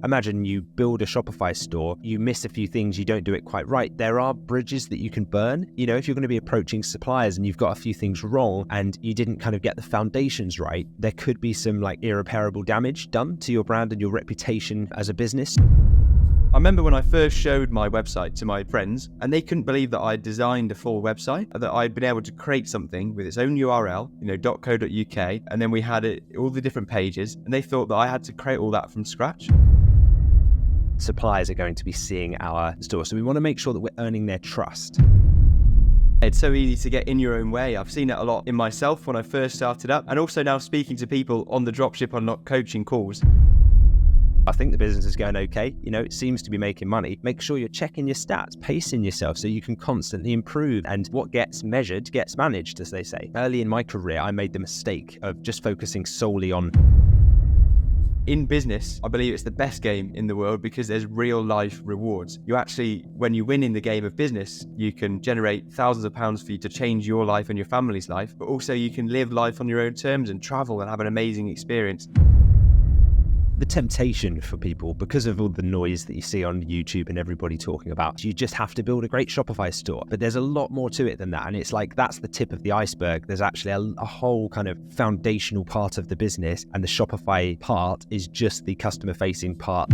imagine you build a Shopify store, you miss a few things, you don't do it quite right. There are bridges that you can burn. If you're going to be approaching suppliers and you've got a few things wrong and you didn't kind of get the foundations right, there could be some irreparable damage done to your brand and your reputation as a business. I remember when I first showed my website to my friends and they couldn't believe that I'd designed a full website, that I'd been able to create something with its own URL, .co.uk, and then we had all the different pages, and they thought that I had to create all that from scratch. Suppliers are going to be seeing our store, so we want to make sure that we're earning their trust. It's so easy to get in your own way. I've seen it a lot in myself when I first started up, and also now speaking to people on the Dropship Unlocked coaching calls. I think the business is going okay. It seems to be making money. Make sure you're checking your stats, pacing yourself so you can constantly improve. And what gets measured gets managed, as they say. Early in my career, I made the mistake of just focusing solely on... In business, I believe it's the best game in the world because there's real life rewards. You actually, when you win in the game of business, you can generate thousands of pounds for you to change your life and your family's life, but also you can live life on your own terms and travel and have an amazing experience. The temptation for people, because of all the noise that you see on YouTube and everybody talking about, you just have to build a great Shopify store. But there's a lot more to it than that. And it's that's the tip of the iceberg. There's actually a whole kind of foundational part of the business. And the Shopify part is just the customer facing part.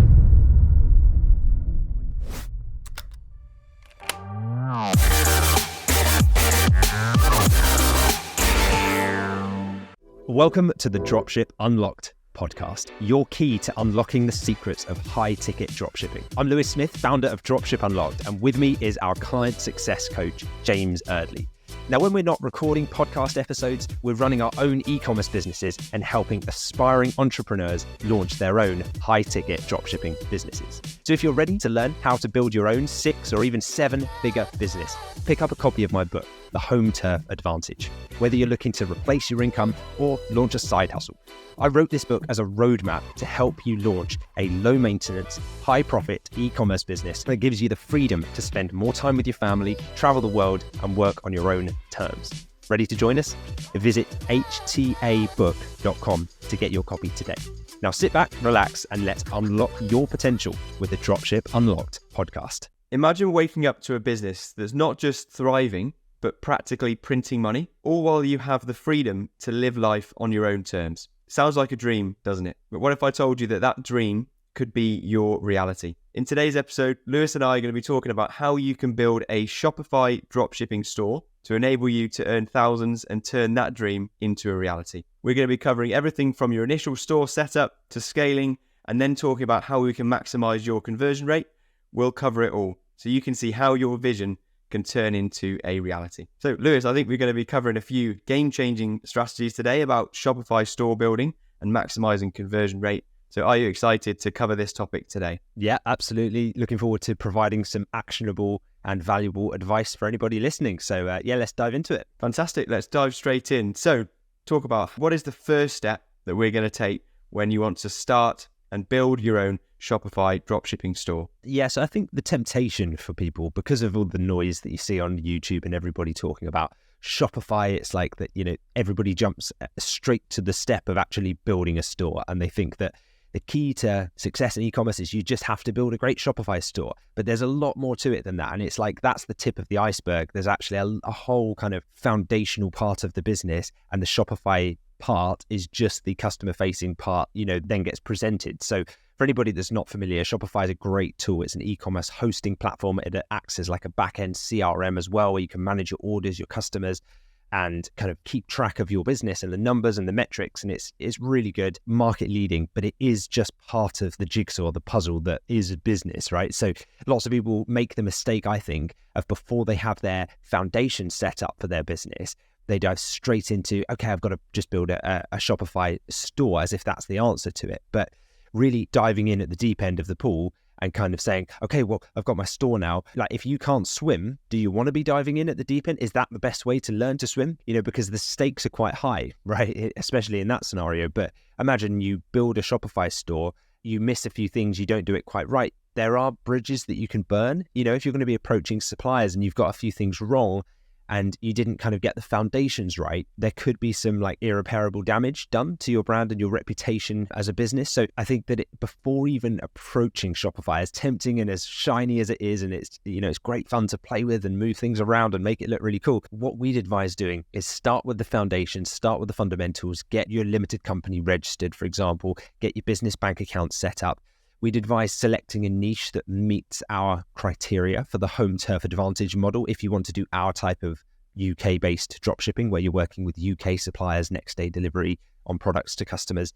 Welcome to the Dropship Unlocked podcast, your key to unlocking the secrets of high-ticket dropshipping. I'm Lewis Smith, founder of Dropship Unlocked, and with me is our client success coach, James Eardley. Now, when we're not recording podcast episodes, we're running our own e-commerce businesses and helping aspiring entrepreneurs launch their own high-ticket dropshipping businesses. So if you're ready to learn how to build your own 6 or even 7-figure business, pick up a copy of my book, The Home Turf Advantage, whether you're looking to replace your income or launch a side hustle. I wrote this book as a roadmap to help you launch a low-maintenance, high-profit e-commerce business that gives you the freedom to spend more time with your family, travel the world, and work on your own terms. Ready to join us? Visit htabook.com to get your copy today. Now sit back, relax, and let's unlock your potential with the Dropship Unlocked podcast. Imagine waking up to a business that's not just thriving, but practically printing money, all while you have the freedom to live life on your own terms. Sounds like a dream, doesn't it? But what if I told you that that dream could be your reality? In today's episode, Lewis and I are going to be talking about how you can build a Shopify dropshipping store to enable you to earn thousands and turn that dream into a reality. We're going to be covering everything from your initial store setup to scaling, and then talking about how we can maximize your conversion rate. We'll cover it all so you can see how your vision can turn into a reality. So Lewis, I think we're going to be covering a few game-changing strategies today about Shopify store building and maximizing conversion rate. So are you excited to cover this topic today? Yeah, absolutely. Looking forward to providing some actionable and valuable advice for anybody listening. So let's dive into it. Fantastic. Let's dive straight in. So talk about what is the first step that we're going to take when you want to start and build your own Shopify dropshipping store. Yeah, so I think the temptation for people, because of all the noise that you see on YouTube and everybody talking about Shopify, it's like that, everybody jumps straight to the step of actually building a store. And they think that the key to success in e-commerce is you just have to build a great Shopify store. But there's a lot more to it than that. And it's that's the tip of the iceberg. There's actually a whole kind of foundational part of the business, and the Shopify part is just the customer facing part, then gets presented. So for anybody that's not familiar, Shopify is a great tool. It's an e-commerce hosting platform. It acts as like a back-end CRM as well, where you can manage your orders, your customers, and kind of keep track of your business and the numbers and the metrics. And it's really good, market leading, but it is just part of the jigsaw, the puzzle that is business, right? So lots of people make the mistake, I think, of before they have their foundation set up for their business, they dive straight into, okay, I've got to just build a Shopify store, as if that's the answer to it. But really diving in at the deep end of the pool and kind of saying, okay, well, I've got my store now. If you can't swim, do you want to be diving in at the deep end? Is that the best way to learn to swim? Because the stakes are quite high, right? Especially in that scenario. But imagine you build a Shopify store, you miss a few things, you don't do it quite right. There are bridges that you can burn. If you're going to be approaching suppliers and you've got a few things wrong, and you didn't kind of get the foundations right, there could be some like irreparable damage done to your brand and your reputation as a business. So I think that before even approaching Shopify, as tempting and as shiny as it is, and it's, you know, it's great fun to play with and move things around and make it look really cool, what we'd advise doing is start with the foundations, start with the fundamentals, get your limited company registered, for example, get your business bank account set up. We'd advise selecting a niche that meets our criteria for the home turf advantage model if you want to do our type of UK-based dropshipping, where you're working with UK suppliers, next day delivery on products to customers.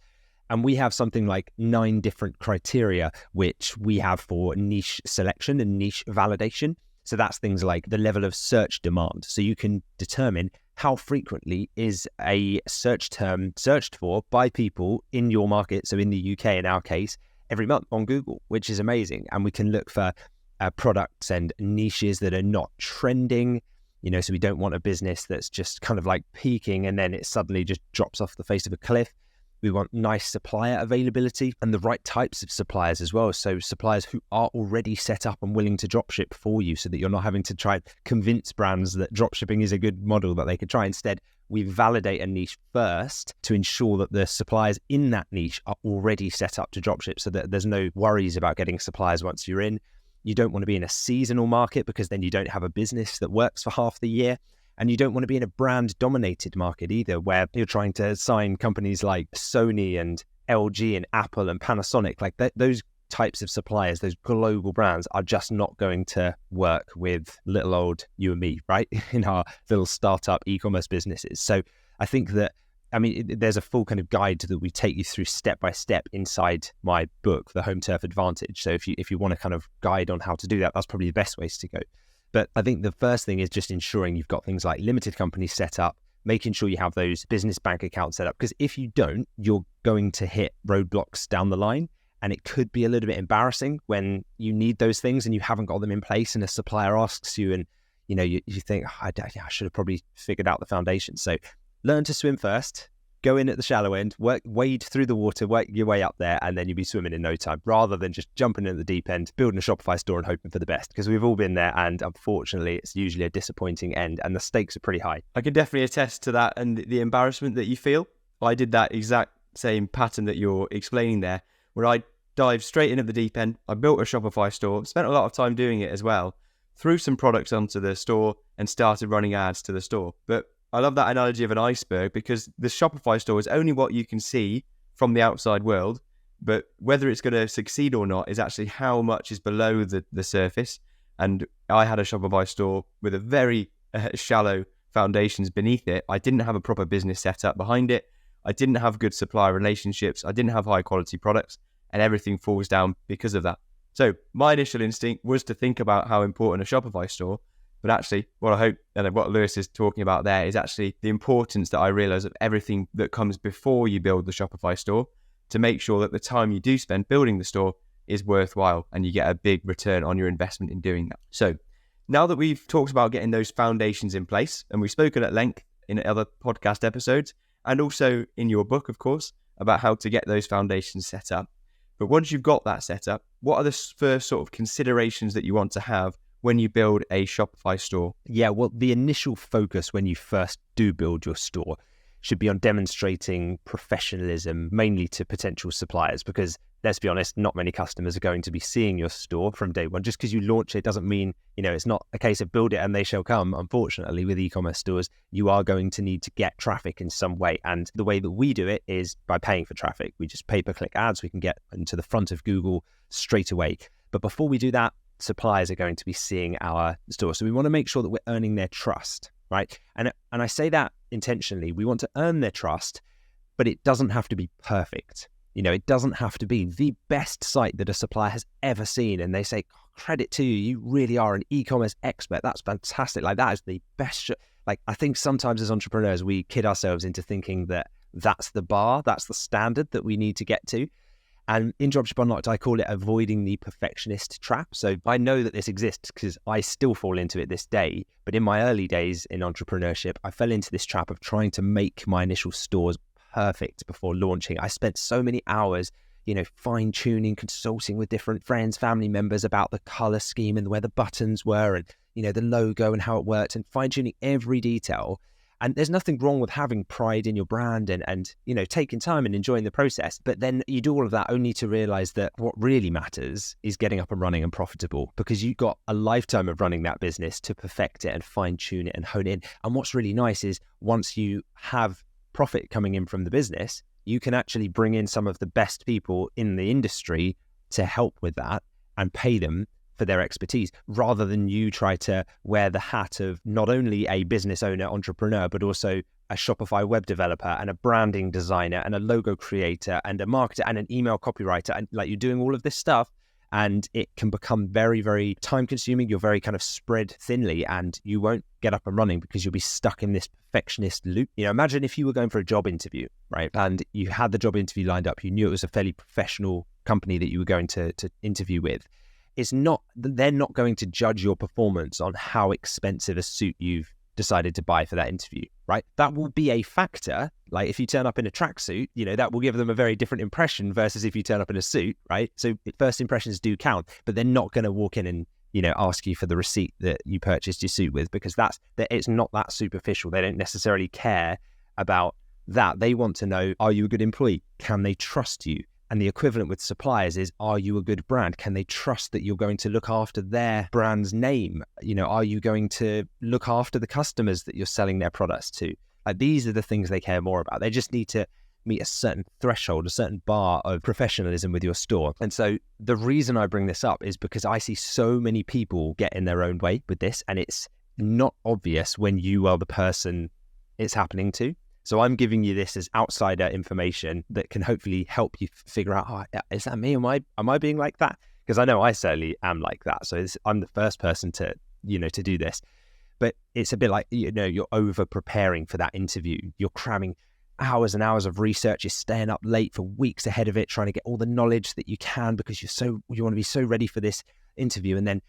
And we have something like 9 different criteria, which we have for niche selection and niche validation. So that's things like the level of search demand. So you can determine how frequently is a search term searched for by people in your market, so in the UK in our case, every month on Google, which is amazing. And we can look for products and niches that are not trending, you know, so we don't want a business that's just kind of like peaking and then it suddenly just drops off the face of a cliff. We want nice supplier availability and the right types of suppliers as well. So suppliers who are already set up and willing to dropship for you, so that you're not having to try and convince brands that dropshipping is a good model that they could try. Instead, we validate a niche first to ensure that the suppliers in that niche are already set up to dropship, so that there's no worries about getting suppliers once you're in. You don't want to be in a seasonal market, because then you don't have a business that works for half the year. And you don't want to be in a brand-dominated market either, where you're trying to sign companies like Sony and LG and Apple and Panasonic. Like those types of suppliers, those global brands, are just not going to work with little old you and me, right? In our little startup e-commerce businesses. So I think that, I mean, there's a full kind of guide that we take you through step by step inside my book, The Home Turf Advantage. So if you want a kind of guide on how to do that, that's probably the best ways to go. But I think the first thing is just ensuring you've got things like limited companies set up, making sure you have those business bank accounts set up. Because if you don't, you're going to hit roadblocks down the line. And it could be a little bit embarrassing when you need those things and you haven't got them in place, and a supplier asks you, and you know, you think, oh, I should have probably figured out the foundation. So learn to swim first, go in at the shallow end, wade through the water, work your way up there, and then you'll be swimming in no time, rather than just jumping in at the deep end, building a Shopify store and hoping for the best. Because we've all been there, and unfortunately, it's usually a disappointing end, and the stakes are pretty high. I can definitely attest to that, and the embarrassment that you feel. I did that exact same pattern that you're explaining there, where I dived straight in at the deep end. I built a Shopify store, spent a lot of time doing it as well, threw some products onto the store and started running ads to the store. But I love that analogy of an iceberg, because the Shopify store is only what you can see from the outside world, but whether it's going to succeed or not is actually how much is below the surface. And I had a Shopify store with a very shallow foundations beneath it. I didn't have a proper business set up behind it. I didn't have good supplier relationships. I didn't have high quality products, and everything falls down because of that. So my initial instinct was to think about how important a Shopify store, but actually what I hope, and what Lewis is talking about there, is actually the importance that I realize of everything that comes before you build the Shopify store, to make sure that the time you do spend building the store is worthwhile and you get a big return on your investment in doing that. So now that we've talked about getting those foundations in place, and we've spoken at length in other podcast episodes, and also in your book, of course, about how to get those foundations set up. But once you've got that set up, what are the first sort of considerations that you want to have when you build a Shopify store? Yeah, well, the initial focus when you first do build your store should be on demonstrating professionalism, mainly to potential suppliers, because let's be honest, not many customers are going to be seeing your store from day one. Just because you launch it doesn't mean, you know, it's not a case of build it and they shall come. Unfortunately, with e-commerce stores, you are going to need to get traffic in some way. And the way that we do it is by paying for traffic. We just pay-per-click ads. We can get into the front of Google straight away. But before we do that, suppliers are going to be seeing our store. So we want to make sure that we're earning their trust, right? And I say that intentionally. We want to earn their trust, but it doesn't have to be perfect. You know, it doesn't have to be the best site that a supplier has ever seen. And they say, credit to you, you really are an e-commerce expert. That's fantastic. Like, that is the best. Like, I think sometimes as entrepreneurs, we kid ourselves into thinking that that's the bar, that's the standard that we need to get to. And in Dropship Unlocked, I call it avoiding the perfectionist trap. So I know that this exists because I still fall into it this day. But in my early days in entrepreneurship, I fell into this trap of trying to make my initial stores perfect before launching. I spent so many hours fine tuning, consulting with different friends, family members about the color scheme and where the buttons were and, the logo and how it worked, and fine tuning every detail. And there's nothing wrong with having pride in your brand and taking time and enjoying the process. But then you do all of that only to realize that what really matters is getting up and running and profitable, because you've got a lifetime of running that business to perfect it and fine tune it and hone it in. And what's really nice is once you have profit coming in from the business, you can actually bring in some of the best people in the industry to help with that and pay them for their expertise, rather than you try to wear the hat of not only a business owner, entrepreneur, but also a Shopify web developer and a branding designer and a logo creator and a marketer and an email copywriter. And like, you're doing all of this stuff and it can become very, very time consuming. You're very kind of spread thinly and you won't get up and running because you'll be stuck in this perfectionist loop. Imagine if you were going for a job interview, right? And you had the job interview lined up. You knew it was a fairly professional company that you were going to interview with. They're not going to judge your performance on how expensive a suit you've decided to buy for that interview, right? That will be a factor. Like if you turn up in a tracksuit, that will give them a very different impression versus if you turn up in a suit, right? So first impressions do count, but they're not going to walk in and, ask you for the receipt that you purchased your suit with, because it's not that superficial. They don't necessarily care about that. They want to know, are you a good employee? Can they trust you? And the equivalent with suppliers is, are you a good brand? Can they trust that you're going to look after their brand's name? Are you going to look after the customers that you're selling their products to? Like, these are the things they care more about. They just need to meet a certain threshold, a certain bar of professionalism with your store. And so the reason I bring this up is because I see so many people get in their own way with this, and it's not obvious when you are the person it's happening to. So I'm giving you this as outsider information that can hopefully help you figure out, is that me? Am I being like that? Because I know I certainly am like that. So I'm the first person to do this. But it's a bit like, you're over preparing for that interview. You're cramming hours and hours of research. You're staying up late for weeks ahead of it, trying to get all the knowledge that you can because you want to be so ready for this interview. And then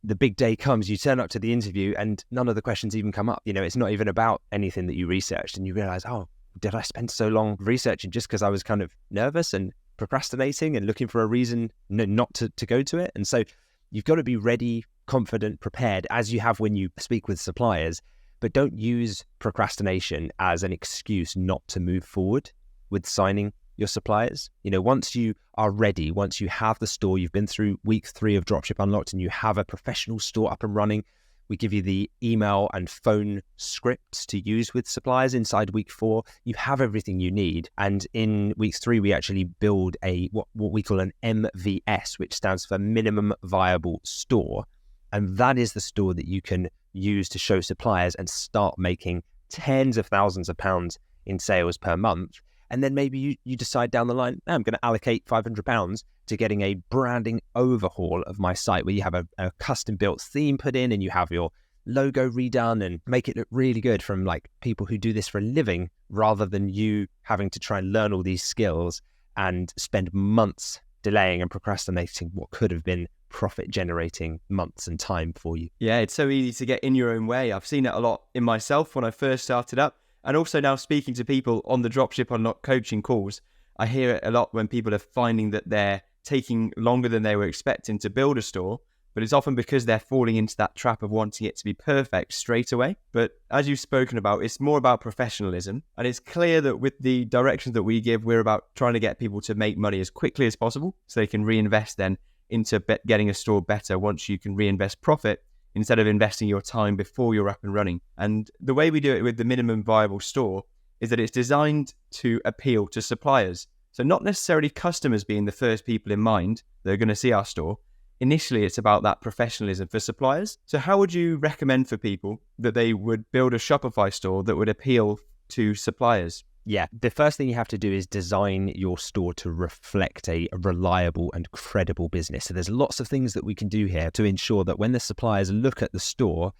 the big day comes, you turn up to the interview and none of the questions even come up. It's not even about anything that you researched, and you realize, oh, did I spend so long researching just because I was kind of nervous and procrastinating and looking for a reason not to go to it? And so you've got to be ready, confident, prepared, as you have when you speak with suppliers, but don't use procrastination as an excuse not to move forward with signing your suppliers. Once you are ready, once you have the store, you've been through week 3 of Dropship Unlocked and you have a professional store up and running, we give you the email and phone scripts to use with suppliers inside week 4. You have everything you need. And in week 3, we actually build what we call an MVS, which stands for Minimum Viable Store. And that is the store that you can use to show suppliers and start making tens of thousands of pounds in sales per month. And then maybe you decide down the line, I'm going to allocate £500 to getting a branding overhaul of my site, where you have a custom built theme put in and you have your logo redone and make it look really good from like people who do this for a living, rather than you having to try and learn all these skills and spend months delaying and procrastinating what could have been profit generating months and time for you. Yeah, it's so easy to get in your own way. I've seen it a lot in myself when I first started up. And also now speaking to people on the Dropship Unlocked coaching calls, I hear it a lot when people are finding that they're taking longer than they were expecting to build a store, but it's often because they're falling into that trap of wanting it to be perfect straight away. But as you've spoken about, it's more about professionalism. And it's clear that with the directions that we give, we're about trying to get people to make money as quickly as possible so they can reinvest then into getting a store better once you can reinvest profit, instead of investing your time before you're up and running. And the way we do it with the minimum viable store is that it's designed to appeal to suppliers. So not necessarily customers being the first people in mind that are going to see our store. Initially, it's about that professionalism for suppliers. So how would you recommend for people that they would build a Shopify store that would appeal to suppliers? Yeah, the first thing you have to do is design your store to reflect a reliable and credible business. So there's lots of things that we can do here to ensure that when the suppliers look at the store,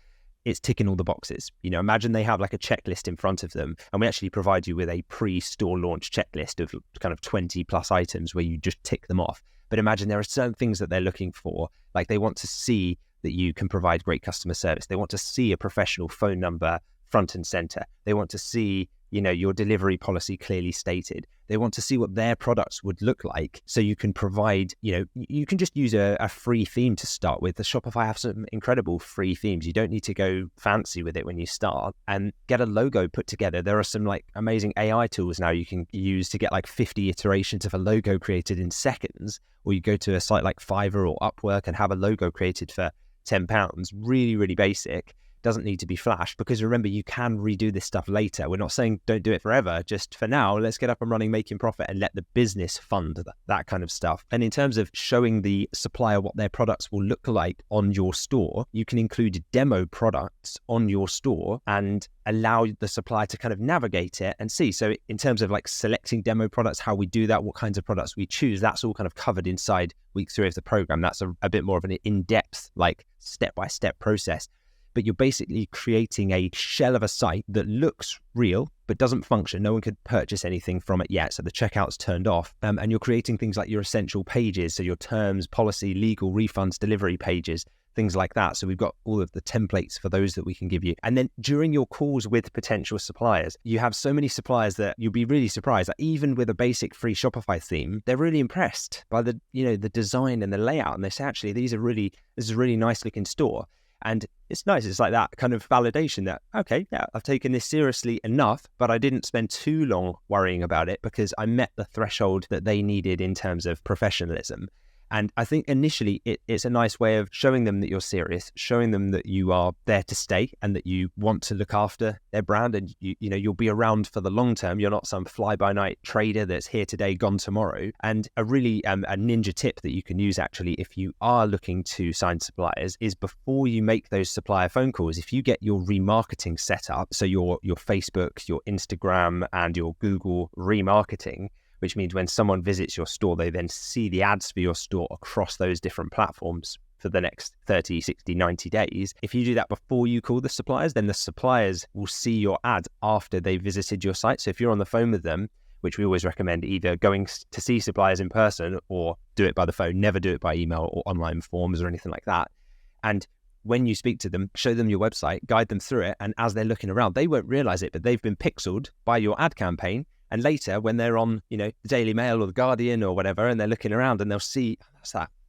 it's ticking all the boxes. Imagine they have like a checklist in front of them, and we actually provide you with a pre-store launch checklist of kind of 20 plus items where you just tick them off. But imagine there are certain things that they're looking for, like they want to see that you can provide great customer service. They want to see a professional phone number front and center. They want to see your delivery policy clearly stated. They want to see what their products would look like. So you can provide, you can just use a free theme to start with. The Shopify have some incredible free themes. You don't need to go fancy with it when you start, and get a logo put together. There are some like amazing AI tools now you can use to get like 50 iterations of a logo created in seconds. Or you go to a site like Fiverr or Upwork and have a logo created for £10. Really, really basic. Doesn't need to be flash, because remember, you can redo this stuff later. We're not saying don't do it forever. Just for now, let's get up and running, making profit, and let the business fund that kind of stuff. And in terms of showing the supplier what their products will look like on your store, you can include demo products on your store and allow the supplier to kind of navigate it and see. So in terms of like selecting demo products, how we do that, what kinds of products we choose, that's all kind of covered inside week 3 of the program. That's a bit more of an in-depth, like step-by-step process. But you're basically creating a shell of a site that looks real, but doesn't function. No one could purchase anything from it yet. So the checkout's turned off. And you're creating things like your essential pages. So your terms, policy, legal, refunds, delivery pages, things like that. So we've got all of the templates for those that we can give you. And then during your calls with potential suppliers, you have so many suppliers that you'll be really surprised that even with a basic free Shopify theme, they're really impressed by the design and the layout. And they say, actually, this is a really nice looking store. And it's nice. It's like that kind of validation that, okay, yeah, I've taken this seriously enough, but I didn't spend too long worrying about it because I met the threshold that they needed in terms of professionalism. And I think initially it's a nice way of showing them that you're serious, showing them that you are there to stay and that you want to look after their brand, and you'll be around for the long term. You're not some fly-by-night trader that's here today, gone tomorrow. And a really a ninja tip that you can use actually if you are looking to sign suppliers is before you make those supplier phone calls, if you get your remarketing set up, so your Facebook, your Instagram and your Google remarketing, which means when someone visits your store, they then see the ads for your store across those different platforms for the next 30, 60, 90 days. If you do that before you call the suppliers, then the suppliers will see your ads after they visited your site. So if you're on the phone with them, which we always recommend either going to see suppliers in person or do it by the phone, never do it by email or online forms or anything like that. And when you speak to them, show them your website, guide them through it. And as they're looking around, they won't realize it, but they've been pixeled by your ad campaign. And later, when they're on, the Daily Mail or the Guardian or whatever, and they're looking around and they'll see,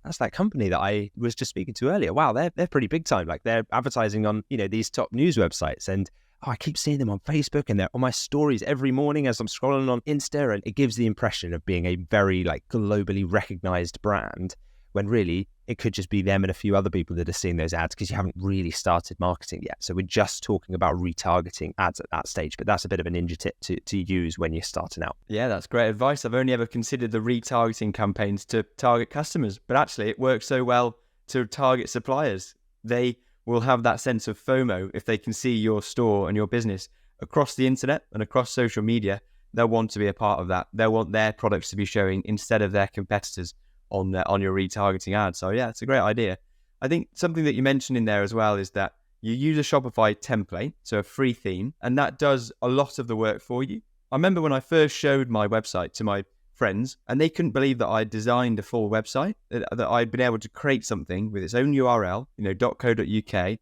that's that company that I was just speaking to earlier. Wow, they're pretty big time. Like they're advertising on, these top news websites. And I keep seeing them on Facebook and they're on my stories every morning as I'm scrolling on Insta. And it gives the impression of being a very globally recognized brand, when really it could just be them and a few other people that are seeing those ads because you haven't really started marketing yet. So we're just talking about retargeting ads at that stage, but that's a bit of a ninja tip to use when you're starting out. Yeah, that's great advice. I've only ever considered the retargeting campaigns to target customers, but actually it works so well to target suppliers. They will have that sense of FOMO if they can see your store and your business across the internet and across social media. They'll want to be a part of that. They'll want their products to be showing instead of their competitors on your retargeting ad. So yeah, it's a great idea. I think something that you mentioned in there as well is that you use a Shopify template, so a free theme, and that does a lot of the work for you. I remember when I first showed my website to my friends, and they couldn't believe that I designed a full website, that I'd been able to create something with its own URL, .co.uk,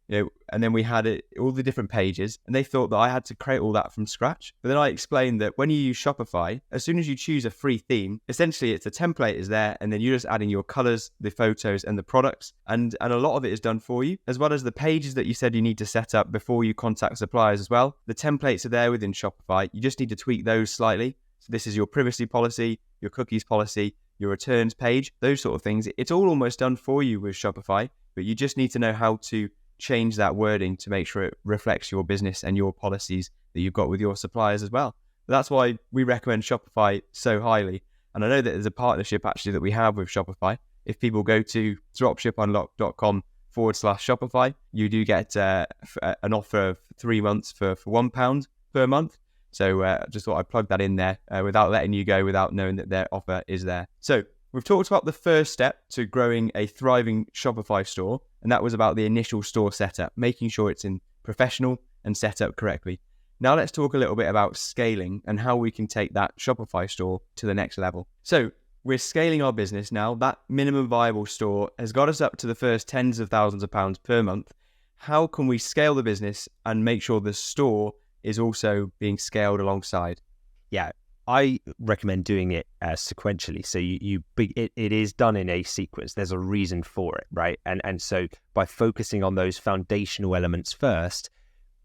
and then we had all the different pages, and they thought that I had to create all that from scratch. But then I explained that when you use Shopify, as soon as you choose a free theme, essentially it's a template is there, and then you're just adding your colors, the photos, and the products, and a lot of it is done for you, as well as the pages that you said you need to set up before you contact suppliers as well. The templates are there within Shopify. You just need to tweak those slightly. So this is your privacy policy, your cookies policy, your returns page, those sort of things. It's all almost done for you with Shopify, but you just need to know how to change that wording to make sure it reflects your business and your policies that you've got with your suppliers as well. That's why we recommend Shopify so highly. And I know that there's a partnership actually that we have with Shopify. If people go to dropshipunlock.com/Shopify, you do get an offer of 3 months for £1 per month. So just thought I'd plug that in there without letting you go, without knowing that their offer is there. So we've talked about the first step to growing a thriving Shopify store, and that was about the initial store setup, making sure it's in professional and set up correctly. Now let's talk a little bit about scaling and how we can take that Shopify store to the next level. So we're scaling our business now. That minimum viable store has got us up to the first tens of thousands of pounds per month. How can we scale the business and make sure the store is also being scaled alongside? Yeah, I recommend doing it sequentially. So it is done in a sequence. There's a reason for it, right? And so by focusing on those foundational elements first,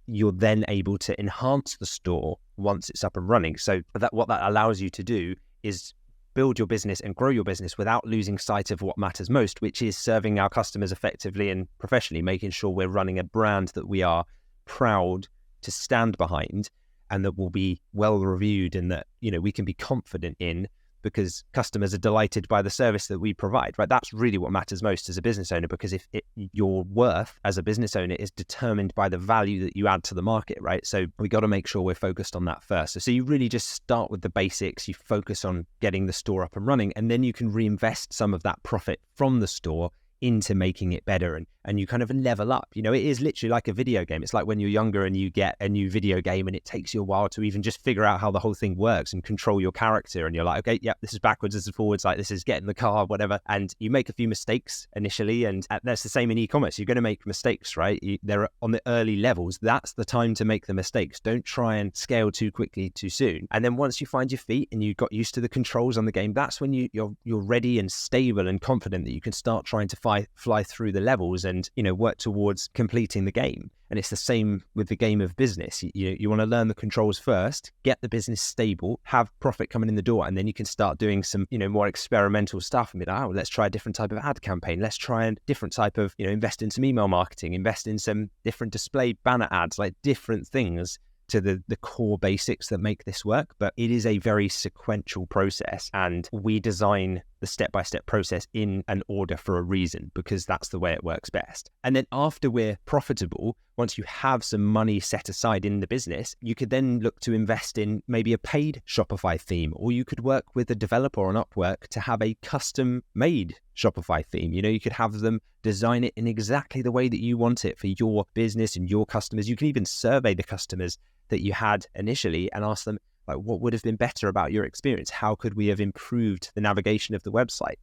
you're then able to enhance the store once it's up and running. So what that allows you to do is build your business and grow your business without losing sight of what matters most, which is serving our customers effectively and professionally, making sure we're running a brand that we are proud to stand behind and that will be well reviewed and that, we can be confident in, because customers are delighted by the service that we provide, right? That's really what matters most as a business owner, because if your worth as a business owner is determined by the value that you add to the market, right? So we got to make sure we're focused on that first. So you really just start with the basics, you focus on getting the store up and running, and then you can reinvest some of that profit from the store into making it better, and you kind of level up. It is literally like a video game. It's like when you're younger and you get a new video game and it takes you a while to even just figure out how the whole thing works and control your character, and you're like, okay, yeah, this is backwards, this is forwards, like this is get in the car, whatever, and you make a few mistakes initially, and that's the same in e-commerce. You're going to make mistakes, right? They're on the early levels. That's the time to make the mistakes. Don't try and scale too quickly too soon. And then once you find your feet and you got used to the controls on the game, that's when you're ready and stable and confident that you can start trying to fly through the levels and work towards completing the game. And it's the same with the game of business. You want to learn the controls first, get the business stable, have profit coming in the door, and then you can start doing some more experimental stuff and be like, oh, let's try a different type of ad campaign, let's try a different type of invest in some email marketing, invest in some different display banner ads, like different things to the core basics that make this work. But it is a very sequential process, and we design the step-by-step process in an order for a reason, because that's the way it works best. And then after we're profitable, once you have some money set aside in the business, you could then look to invest in maybe a paid Shopify theme, or you could work with a developer on Upwork to have a custom-made Shopify theme. You could have them design it in exactly the way that you want it for your business and your customers. You can even survey the customers that you had initially and ask them, like, what would have been better about your experience? How could we have improved the navigation of the website?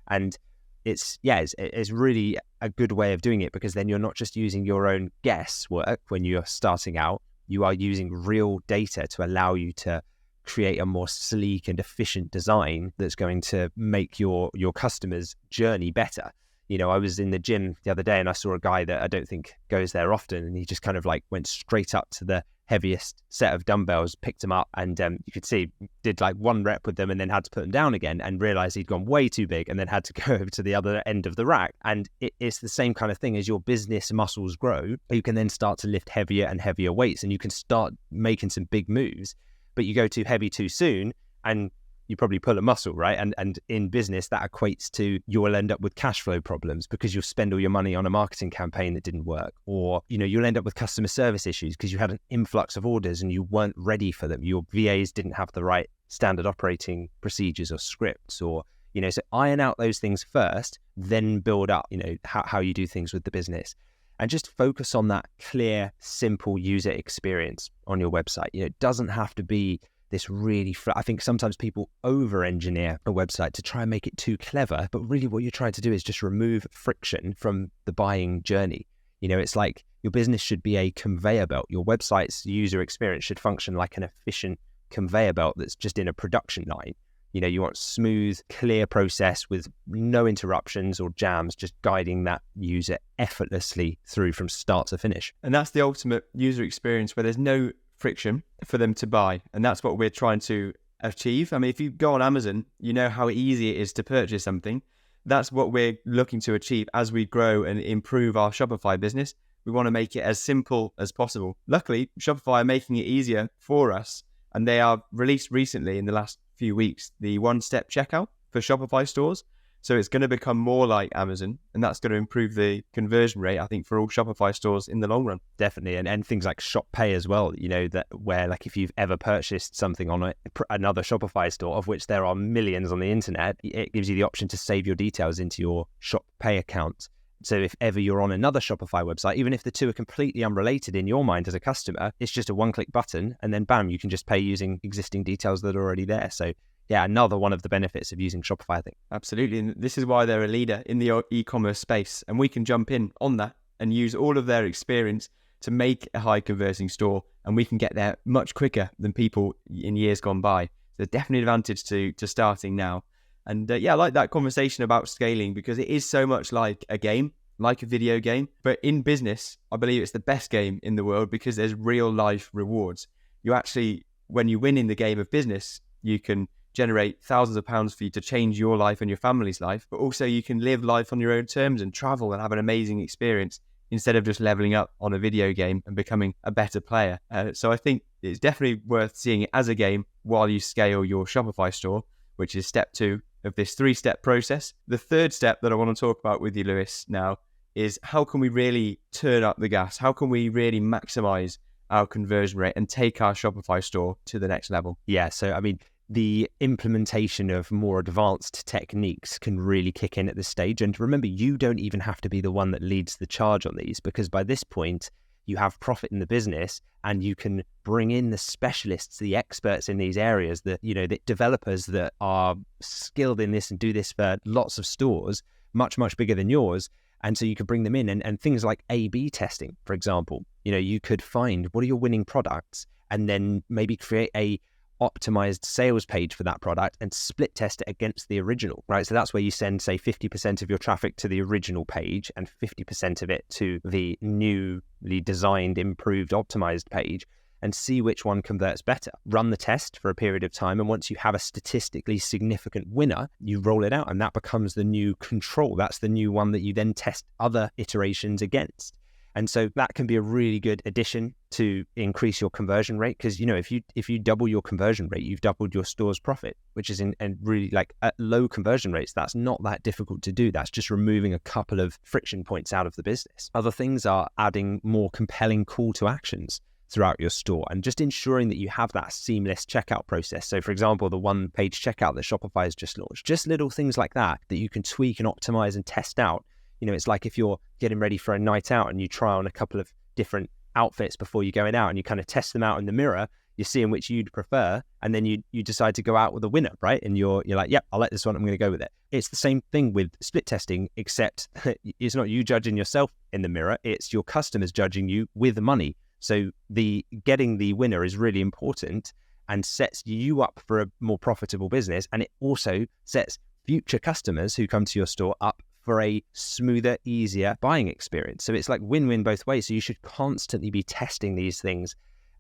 And it's really a good way of doing it, because then you're not just using your own guesswork when you're starting out. You are using real data to allow you to create a more sleek and efficient design that's going to make your customers' journey better. I was in the gym the other day and I saw a guy that I don't think goes there often, and he just kind of like went straight up to the heaviest set of dumbbells, picked them up, and you could see did like one rep with them and then had to put them down again, and realized he'd gone way too big and then had to go over to the other end of the rack. And it's the same kind of thing. As your business muscles grow, you can then start to lift heavier and heavier weights, and you can start making some big moves. But you go too heavy too soon and you probably pull a muscle, right? And in business, that equates to you will end up with cash flow problems, because you'll spend all your money on a marketing campaign that didn't work. Or, you'll end up with customer service issues because you had an influx of orders and you weren't ready for them. Your VAs didn't have the right standard operating procedures or scripts, or, so iron out those things first, then build up, how you do things with the business. And just focus on that clear, simple user experience on your website. It doesn't have to be this really, I think sometimes people over-engineer a website to try and make it too clever, but really what you're trying to do is just remove friction from the buying journey. It's like your business should be a conveyor belt. Your website's user experience should function like an efficient conveyor belt that's just in a production line. You want smooth, clear process with no interruptions or jams, just guiding that user effortlessly through from start to finish. And that's the ultimate user experience, where there's no friction for them to buy. And that's what we're trying to achieve. I mean, if you go on Amazon, you know how easy it is to purchase something. That's what we're looking to achieve as we grow and improve our Shopify business. We want to make it as simple as possible. Luckily, Shopify are making it easier for us, and they are released recently in the last few weeks, the one-step checkout for Shopify stores. So it's going to become more like Amazon, and that's going to improve the conversion rate, I think, for all Shopify stores in the long run. Definitely. And things like Shop Pay as well, that where like if you've ever purchased something on another Shopify store, of which there are millions on the internet, it gives you the option to save your details into your Shop Pay account. So if ever you're on another Shopify website, even if the two are completely unrelated in your mind as a customer, it's just a one-click button, and then bam, you can just pay using existing details that are already there. So yeah, another one of the benefits of using Shopify, I think. Absolutely. And this is why they're a leader in the e-commerce space. And we can jump in on that and use all of their experience to make a high converting store, and we can get there much quicker than people in years gone by. So definitely an advantage to starting now. And I like that conversation about scaling, because it is so much like a game, like a video game. But in business, I believe it's the best game in the world, because there's real life rewards. You actually, when you win in the game of business, you can generate thousands of pounds for you to change your life and your family's life, but also you can live life on your own terms and travel and have an amazing experience instead of just leveling up on a video game and becoming a better player. So I think it's definitely worth seeing it as a game while you scale your Shopify store, which is step 2 of this 3-step process. The third step that I want to talk about with you, Lewis, now is how can we really turn up the gas? How can we really maximize our conversion rate and take our Shopify store to the next level? Yeah, so I mean, the implementation of more advanced techniques can really kick in at this stage. And remember, you don't even have to be the one that leads the charge on these, because by this point, you have profit in the business and you can bring in the specialists, the experts in these areas, the developers that are skilled in this and do this for lots of stores, much, much bigger than yours. And so you could bring them in, and things like A/B testing, for example. You could find what are your winning products and then maybe create a optimized sales page for that product and split test it against the original, right? So that's where you send, say, 50% of your traffic to the original page and 50% of it to the newly designed, improved, optimized page, and see which one converts better. Run the test for a period of time, and once you have a statistically significant winner, you roll it out, and that becomes the new control. That's the new one that you then test other iterations against. And so that can be a really good addition to increase your conversion rate, because if you double your conversion rate, you've doubled your store's profit, which is and really, like, at low conversion rates, that's not that difficult to do. That's just removing a couple of friction points out of the business. Other things are adding more compelling call to actions throughout your store and just ensuring that you have that seamless checkout process. So for example, the one-page checkout that Shopify has just launched, just little things like that you can tweak and optimize and test out. It's like if you're getting ready for a night out and you try on a couple of different outfits before you're going out and you kind of test them out in the mirror, you're seeing which you'd prefer, and then you decide to go out with a winner, right? And you're like, yep, I like this one, I'm going to go with it. It's the same thing with split testing, except it's not you judging yourself in the mirror, it's your customers judging you with money. So getting the winner is really important and sets you up for a more profitable business, and it also sets future customers who come to your store up for a smoother, easier buying experience. So it's like win-win both ways. So you should constantly be testing these things.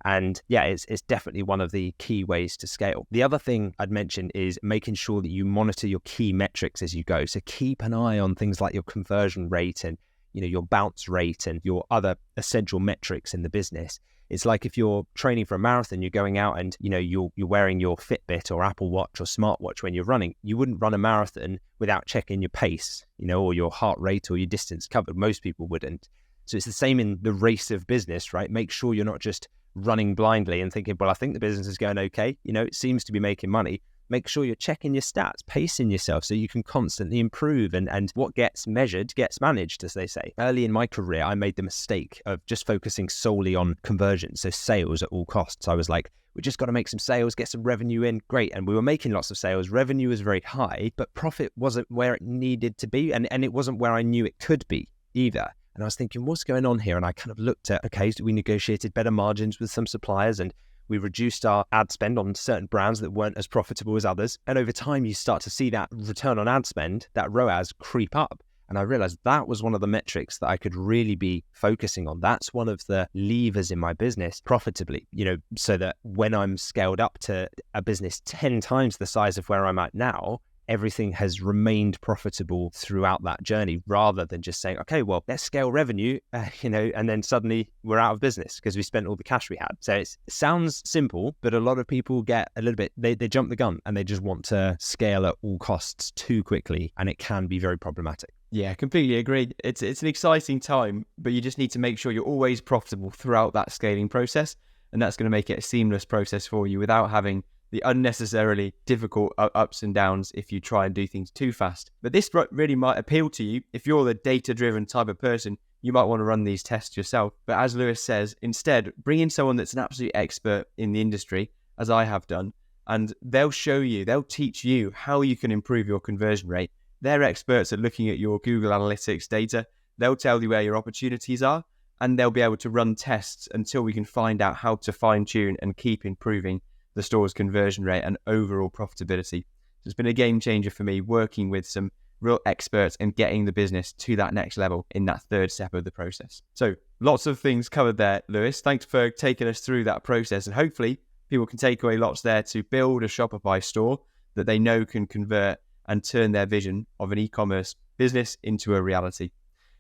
And yeah, it's definitely one of the key ways to scale. The other thing I'd mention is making sure that you monitor your key metrics as you go. So keep an eye on things like your conversion rate and your bounce rate and your other essential metrics in the business. It's like if you're training for a marathon, you're going out and you're wearing your Fitbit or Apple Watch or smartwatch when you're running. You wouldn't run a marathon without checking your pace, or your heart rate or your distance covered. Most people wouldn't. So it's the same in the race of business, right? Make sure you're not just running blindly and thinking, well, I think the business is going okay. It seems to be making money. Make sure you're checking your stats, pacing yourself so you can constantly improve, and what gets measured gets managed, as they say. Early in my career, I made the mistake of just focusing solely on conversion, so sales at all costs. I was like, we just got to make some sales, get some revenue in, great. And we were making lots of sales. Revenue was very high, but profit wasn't where it needed to be, and it wasn't where I knew it could be either. And I was thinking, what's going on here? And I kind of looked at, okay, so we negotiated better margins with some suppliers, and we reduced our ad spend on certain brands that weren't as profitable as others. And over time, you start to see that return on ad spend, that ROAS, creep up. And I realized that was one of the metrics that I could really be focusing on. That's one of the levers in my business profitably, so that when I'm scaled up to a business 10 times the size of where I'm at now, everything has remained profitable throughout that journey, rather than just saying, okay, well, let's scale revenue, and then suddenly we're out of business because we spent all the cash we had. So it sounds simple, but a lot of people get a little bit, they jump the gun and they just want to scale at all costs too quickly, and it can be very problematic. Yeah, completely agree. It's an exciting time, but you just need to make sure you're always profitable throughout that scaling process, and that's going to make it a seamless process for you without having the unnecessarily difficult ups and downs if you try and do things too fast. But this really might appeal to you. If you're the data-driven type of person, you might want to run these tests yourself. But as Lewis says, instead, bring in someone that's an absolute expert in the industry, as I have done, and they'll teach you how you can improve your conversion rate. They're experts at looking at your Google Analytics data. They'll tell you where your opportunities are, and they'll be able to run tests until we can find out how to fine tune and keep improving the store's conversion rate and overall profitability. So it's been a game changer for me working with some real experts and getting the business to that next level in that third step of the process. So lots of things covered there, Lewis. Thanks for taking us through that process, and hopefully people can take away lots there to build a Shopify store that they know can convert and turn their vision of an e-commerce business into a reality.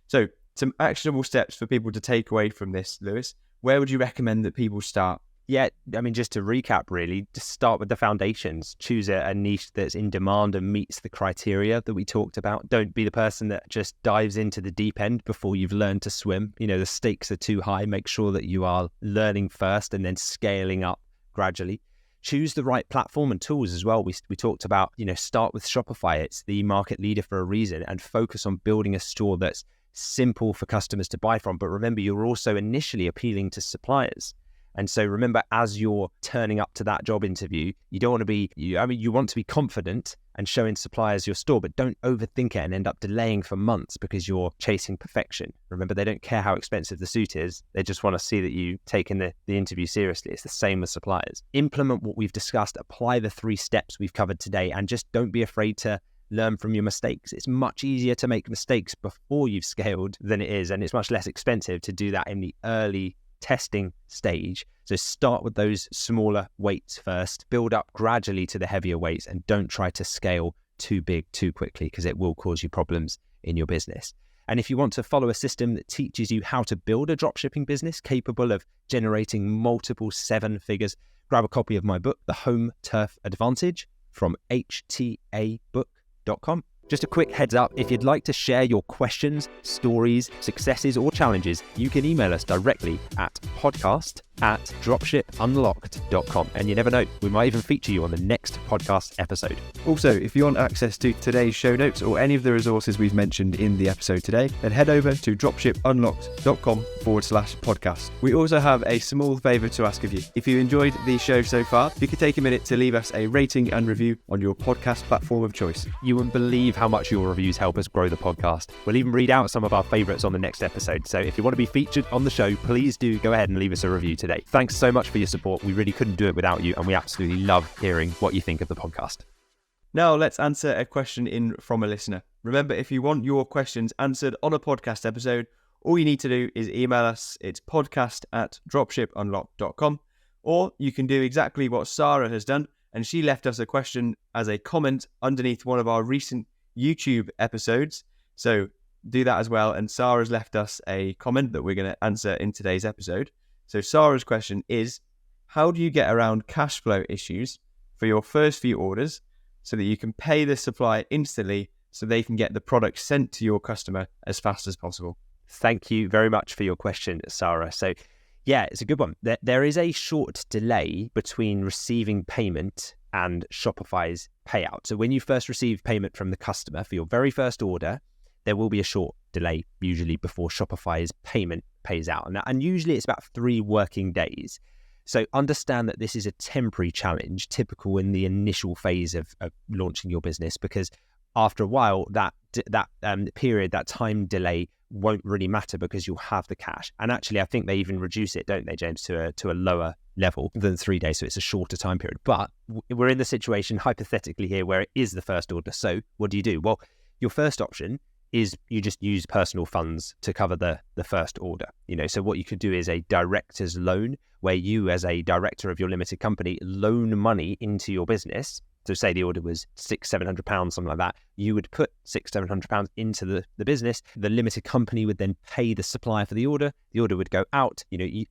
So some actionable steps for people to take away from this, Lewis. Where would you recommend that people start? Yeah, I mean, just to recap, really, just start with the foundations. Choose a niche that's in demand and meets the criteria that we talked about. Don't be the person that just dives into the deep end before you've learned to swim. You know, the stakes are too high. Make sure that you are learning first and then scaling up gradually. Choose the right platform and tools as well. We talked about, start with Shopify. It's the market leader for a reason, and focus on building a store that's simple for customers to buy from. But remember, you're also initially appealing to suppliers. And so remember, as you're turning up to that job interview, you don't want to be, you want to be confident and showing suppliers your store, but don't overthink it and end up delaying for months because you're chasing perfection. Remember, they don't care how expensive the suit is. They just want to see that you taking the interview seriously. It's the same with suppliers. Implement what we've discussed, apply the 3 steps we've covered today, and just don't be afraid to learn from your mistakes. It's much easier to make mistakes before you've scaled than it is, and it's much less expensive to do that in the early testing stage. So start with those smaller weights first, build up gradually to the heavier weights, and don't try to scale too big too quickly because it will cause you problems in your business. And if you want to follow a system that teaches you how to build a dropshipping business capable of generating multiple 7 figures, grab a copy of my book, The Home Turf Advantage, from htabook.com. Just a quick heads up, if you'd like to share your questions, stories, successes, or challenges, you can email us directly at podcast@dropshipunlocked.com. And you never know, we might even feature you on the next podcast episode. Also, if you want access to today's show notes or any of the resources we've mentioned in the episode today, then head over to dropshipunlocked.com/podcast. We also have a small favour to ask of you. If you enjoyed the show so far, if you could take a minute to leave us a rating and review on your podcast platform of choice. You wouldn't believe how much your reviews help us grow the podcast. We'll even read out some of our favourites on the next episode. So if you want to be featured on the show, please do go ahead and leave us a review today. Thanks so much for your support. We really couldn't do it without you, and we absolutely love hearing what you think of the podcast. Now let's answer a question in from a listener. Remember, if you want your questions answered on a podcast episode, all you need to do is email us. It's podcast@dropshipunlocked.com, or you can do exactly what Sarah has done, and she left us a question as a comment underneath one of our recent YouTube episodes. So do that as well. And Sarah's left us a comment that we're going to answer in today's episode. So Sarah's question is, how do you get around cash flow issues for your first few orders so that you can pay the supplier instantly so they can get the product sent to your customer as fast as possible? Thank you very much for your question, Sarah. So yeah, it's a good one. There is a short delay between receiving payment and Shopify's payout. So when you first receive payment from the customer for your very first order, there will be a short delay usually before Shopify's payment pays out. And usually it's about 3 working days. So understand that this is a temporary challenge, typical in the initial phase of launching your business, because after a while, that period, that time delay won't really matter because you'll have the cash. And actually, I think they even reduce it, don't they, James, to a lower level than 3 days. So it's a shorter time period. But we're in the situation hypothetically here where it is the first order. So what do? Well, your first option is you just use personal funds to cover the first order. So what you could do is a director's loan, where you as a director of your limited company loan money into your business. So say the order was £600-700, something like that. You would put £600-700 into the business. The limited company would then pay the supplier for the order. The order would go out.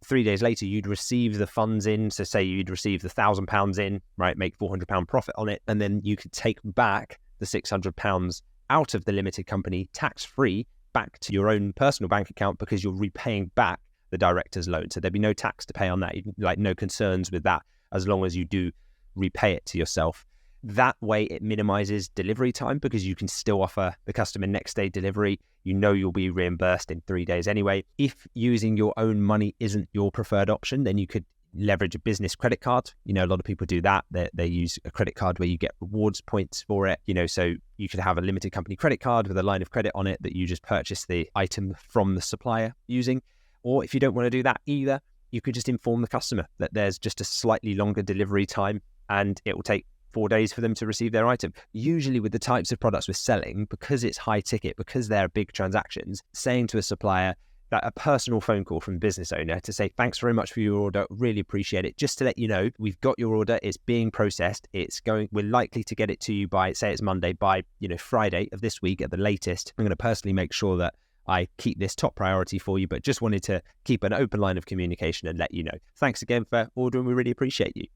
3 days later, you'd receive the funds in. So say you'd receive the £1,000 in, right? Make £400 profit on it. And then you could take back the £600 out of the limited company tax-free back to your own personal bank account because you're repaying back the director's loan. So there'd be no tax to pay on that, like no concerns with that, as long as you do repay it to yourself. That way it minimizes delivery time because you can still offer the customer next day delivery. You'll be reimbursed in 3 days anyway. If using your own money isn't your preferred option, then you could leverage a business credit card. A lot of people do that. They use a credit card where you get rewards points for it. So you could have a limited company credit card with a line of credit on it that you just purchase the item from the supplier using. Or if you don't want to do that either, you could just inform the customer that there's just a slightly longer delivery time and it will take 4 days for them to receive their item. Usually with the types of products we're selling, because it's high ticket, because they're big transactions, saying to a supplier that a personal phone call from a business owner to say, thanks very much for your order, really appreciate it. Just to let you know, we've got your order, it's being processed, we're likely to get it to you by, say it's Monday, by Friday of this week at the latest. I'm going to personally make sure that I keep this top priority for you, but just wanted to keep an open line of communication and let you know. Thanks again for ordering. We really appreciate you.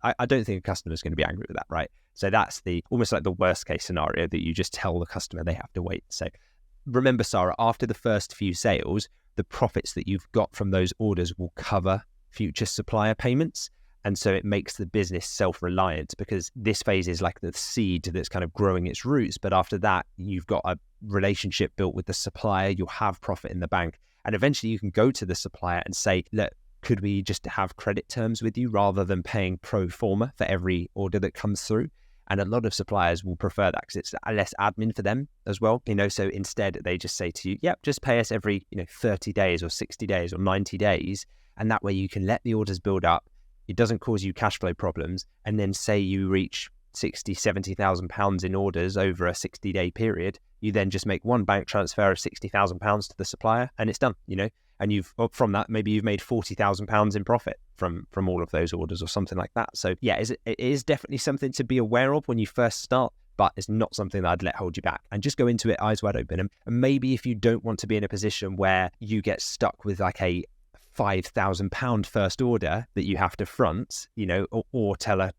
I don't think a customer is going to be angry with that, right? So that's almost like the worst case scenario, that you just tell the customer they have to wait. So remember, Sarah, after the first few sales, the profits that you've got from those orders will cover future supplier payments. And so it makes the business self-reliant, because this phase is like the seed that's kind of growing its roots. But after that, you've got a relationship built with the supplier, you'll have profit in the bank. And eventually you can go to the supplier and say, look, could we just have credit terms with you rather than paying pro forma for every order that comes through? And a lot of suppliers will prefer that because it's less admin for them as well. So instead they just say to you, yep, just pay us every 30 days or 60 days or 90 days. And that way you can let the orders build up. It doesn't cause you cash flow problems. And then say you reach 60, 70,000 pounds in orders over a 60-day period, you then just make one bank transfer of 60,000 pounds to the supplier and it's done, and from that, maybe you've made 40,000 pounds in profit from all of those orders or something like that. So yeah, it is definitely something to be aware of when you first start, but it's not something that I'd let hold you back, and just go into it eyes wide open. And maybe if you don't want to be in a position where you get stuck with like a £5,000 first order that you have to front, or tell a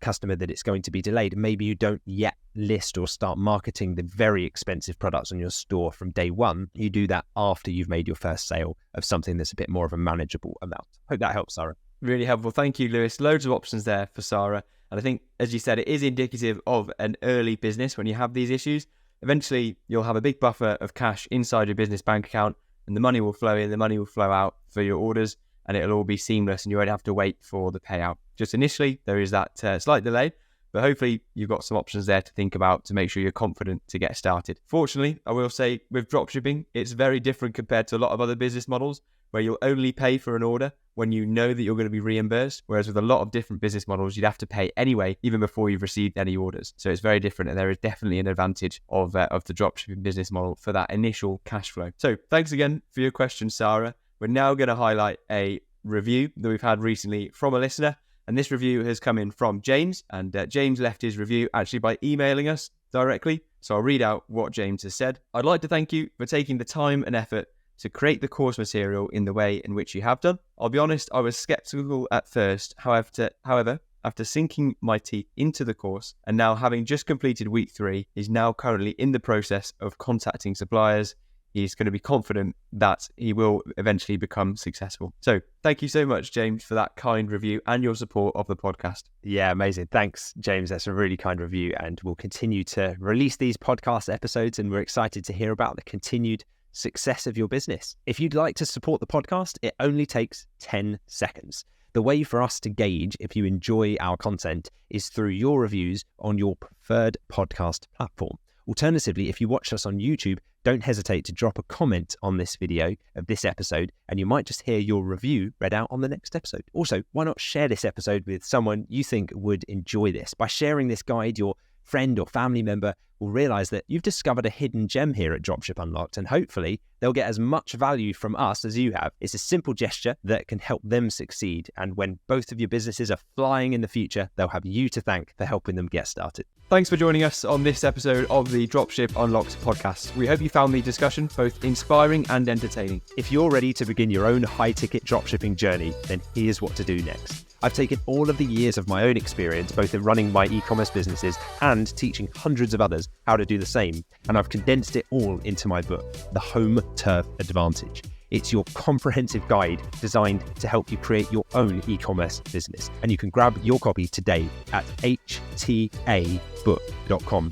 customer that it's going to be delayed, maybe you don't yet list or start marketing the very expensive products on your store from day one. You do that after you've made your first sale of something that's a bit more of a manageable amount. Hope that helps, Sarah. Really helpful. Thank you, Lewis. Loads of options there for Sarah. And I think, as you said, it is indicative of an early business when you have these issues. Eventually, you'll have a big buffer of cash inside your business bank account, and the money will flow in, the money will flow out for your orders, and it'll all be seamless and you won't have to wait for the payout. Just initially, there is that slight delay, but hopefully you've got some options there to think about to make sure you're confident to get started. Fortunately, I will say with dropshipping, it's very different compared to a lot of other business models where you'll only pay for an order when you know that you're going to be reimbursed. Whereas with a lot of different business models, you'd have to pay anyway, even before you've received any orders. So it's very different, and there is definitely an advantage of the dropshipping business model for that initial cash flow. So thanks again for your question, Sarah. We're now going to highlight a review that we've had recently from a listener. And this review has come in from James, and James left his review actually by emailing us directly. So I'll read out what James has said. I'd like to thank you for taking the time and effort to create the course material in the way in which you have done. I'll be honest, I was skeptical at first. However, after sinking my teeth into the course and now having just completed week 3, he's now currently in the process of contacting suppliers. He's going to be confident that he will eventually become successful. So thank you so much, James, for that kind review and your support of the podcast. Yeah, amazing. Thanks, James. That's a really kind review, and we'll continue to release these podcast episodes, and we're excited to hear about the continued success of your business. If you'd like to support the podcast, it only takes 10 seconds. The way for us to gauge if you enjoy our content is through your reviews on your preferred podcast platform. Alternatively, if you watch us on YouTube, don't hesitate to drop a comment on this video of this episode, and you might just hear your review read out on the next episode. Also, why not share this episode with someone you think would enjoy this? By sharing this guide, your friend or family member will realize that you've discovered a hidden gem here at Dropship Unlocked, and hopefully they'll get as much value from us as you have. It's a simple gesture that can help them succeed, and when both of your businesses are flying in the future, they'll have you to thank for helping them get started. Thanks for joining us on this episode of the Dropship Unlocked podcast. We hope you found the discussion both inspiring and entertaining. If you're ready to begin your own high-ticket dropshipping journey, then here's what to do next. I've taken all of the years of my own experience, both in running my e-commerce businesses and teaching hundreds of others how to do the same, and I've condensed it all into my book, The Home Turf Advantage. It's your comprehensive guide designed to help you create your own e-commerce business, and you can grab your copy today at htabook.com.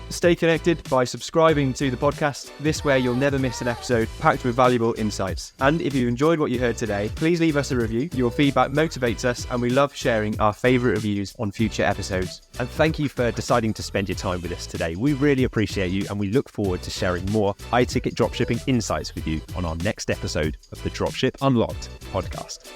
Stay connected by subscribing to the podcast. This way you'll never miss an episode packed with valuable insights. And if you enjoyed what you heard today, please leave us a review. Your feedback motivates us and we love sharing our favourite reviews on future episodes. And thank you for deciding to spend your time with us today. We really appreciate you and we look forward to sharing more high-ticket dropshipping insights with you on our next episode of the Dropship Unlocked podcast.